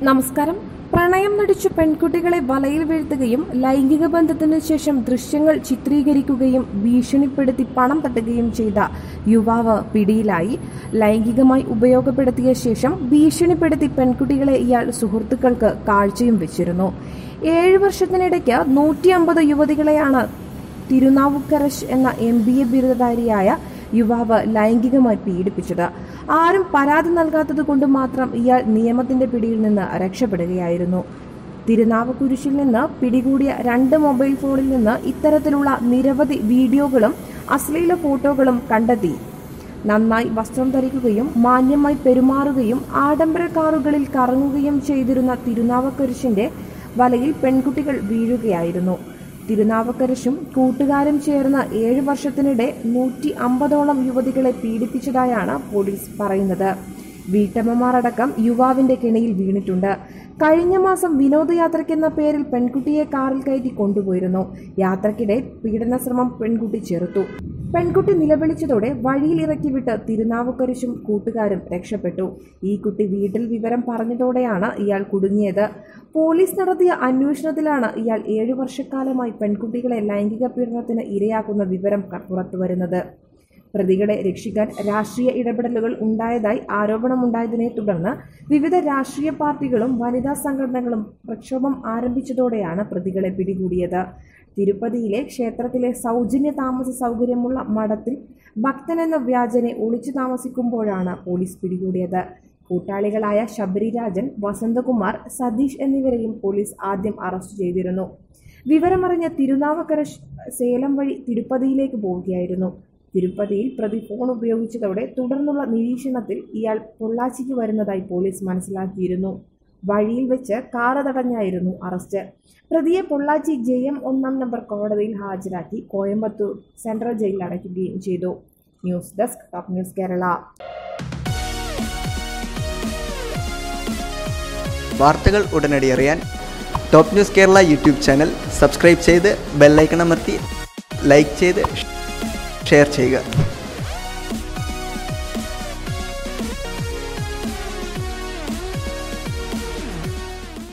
നമസ്കാരം. പ്രണയം നടിച്ചു പെൺകുട്ടികളെ വലയിൽ വീഴ്ത്തുകയും ലൈംഗിക ബന്ധത്തിനു ശേഷം ദൃശ്യങ്ങൾ ചിത്രീകരിക്കുകയും ഭീഷണിപ്പെടുത്തി പണം തട്ടുകയും ചെയ്ത യുവാവ് പിടിയിലായി. ലൈംഗികമായി ഉപയോഗപ്പെടുത്തിയ ശേഷം ഭീഷണിപ്പെടുത്തി പെൺകുട്ടികളെ ഇയാൾ സുഹൃത്തുക്കൾക്ക് കാഴ്ചയും വെച്ചിരുന്നു. 7 വർഷത്തിനിടയ്ക്ക് 150 യുവതികളെയാണ് തിരുനാവുക്കരശ് എന്ന MBA ബിരുദധാരിയായ യുവാവ് ലൈംഗികമായി പീഡിപ്പിച്ചത്. ആരും പരാതി നൽകാത്തതുകൊണ്ട് മാത്രം ഇയാൾ നിയമത്തിന്റെ പിടിയിൽ നിന്ന് രക്ഷപ്പെടുകയായിരുന്നു. തിരുനാവുക്കുരിശിൽ നിന്ന് പിടികൂടിയ 2 മൊബൈൽ ഫോണിൽ നിന്ന് ഇത്തരത്തിലുള്ള നിരവധി വീഡിയോകളും അശ്ലീല ഫോട്ടോകളും കണ്ടെത്തി. നന്നായി വസ്ത്രം ധരിക്കുകയും മാന്യമായി പെരുമാറുകയും ആഡംബര കാറുകളിൽ കറങ്ങുകയും ചെയ്തിരുന്ന തിരുനാവുക്കരശിന്റെ വലയിൽ പെൺകുട്ടികൾ വീഴുകയായിരുന്നു. തിരുനാവുക്കരശും കൂട്ടുകാരും ചേർന്ന് 7 വർഷത്തിനിടെ 150ഓളം യുവതികളെ പീഡിപ്പിച്ചതായാണ് പോലീസ് പറയുന്നത്. വീട്ടമ്മമാർ അടക്കം യുവാവിന്റെ കെണിയിൽ വീണിട്ടുണ്ട്. കഴിഞ്ഞ മാസം വിനോദയാത്രയ്ക്കെന്ന പേരിൽ പെൺകുട്ടിയെ കാറിൽ കയറ്റി കൊണ്ടുപോയിരുന്നു. യാത്രക്കിടെ പീഡനശ്രമം പെൺകുട്ടി ചെറുത്തു. പെൺകുട്ടി നിലവിളിച്ചതോടെ വഴിയിൽ ഇറക്കി വിട്ട് തിരുനാവുക്കരശും കൂട്ടുകാരും രക്ഷപ്പെട്ടു. ഈ കുട്ടി വീട്ടിൽ വിവരം പറഞ്ഞതോടെയാണ് ഇയാൾ കുടുങ്ങിയത്. പോലീസ് നടത്തിയ അന്വേഷണത്തിലാണ് ഇയാൾ 7 വർഷക്കാലമായി പെൺകുട്ടികളെ ലൈംഗിക പീഡനത്തിന് ഇരയാക്കുന്ന വിവരം പുറത്തുവരുന്നത്. പ്രതികളെ രക്ഷിക്കാൻ രാഷ്ട്രീയ ഇടപെടലുകൾ ഉണ്ടായതായി ആരോപണമുണ്ടായതിനെ തുടർന്ന് വിവിധ രാഷ്ട്രീയ പാർട്ടികളും വനിതാ സംഘടനകളും പ്രക്ഷോഭം ആരംഭിച്ചതോടെയാണ് പ്രതികളെ പിടികൂടിയത്. തിരുപ്പതിയിലെ ക്ഷേത്രത്തിലെ സൗജന്യ താമസ സൗകര്യമുള്ള മഠത്തിൽ ഭക്തനെന്ന വ്യാജനെ ഒളിച്ചു താമസിക്കുമ്പോഴാണ് പോലീസ് പിടികൂടിയത്. കൂട്ടാളികളായ ശബരിരാജൻ, വസന്തകുമാർ, സതീഷ് എന്നിവരെയും പോലീസ് ആദ്യം അറസ്റ്റ് ചെയ്തിരുന്നു. വിവരമറിഞ്ഞ തിരുനാവുക്കരശ് സേലം വഴി തിരുപ്പതിയിലേക്ക് പോവുകയായിരുന്നു. തിരുപ്പതിയിൽ പ്രതി ഫോൺ ഉപയോഗിച്ചതോടെ തുടർന്നുള്ള നിരീക്ഷണത്തിൽ ഇയാൾ പൊള്ളാച്ചിക്ക് വരുന്നതായി പോലീസ് മനസ്സിലാക്കിയിരുന്നു. വഴിയിൽ വെച്ച് കാറ് തടഞ്ഞായിരുന്നു അറസ്റ്റ്. പ്രതിയെ പൊള്ളാച്ചി JM 1 നമ്പർ കോടതിയിൽ ഹാജരാക്കി കോയമ്പത്തൂർ സെൻട്രൽ ജയിലിൽ അടയ്ക്കുകയും ചെയ്തു. News desk, top news Kerala. വാർത്തകൾ ഉടനടി അറിയാൻ top news Kerala YouTube channel subscribe ചെയ്ത് ബെല്ലൈക്കൺ അമർത്തി ലൈക്ക് ചെയ്ത് ഷെയർ ചെയ്യുക.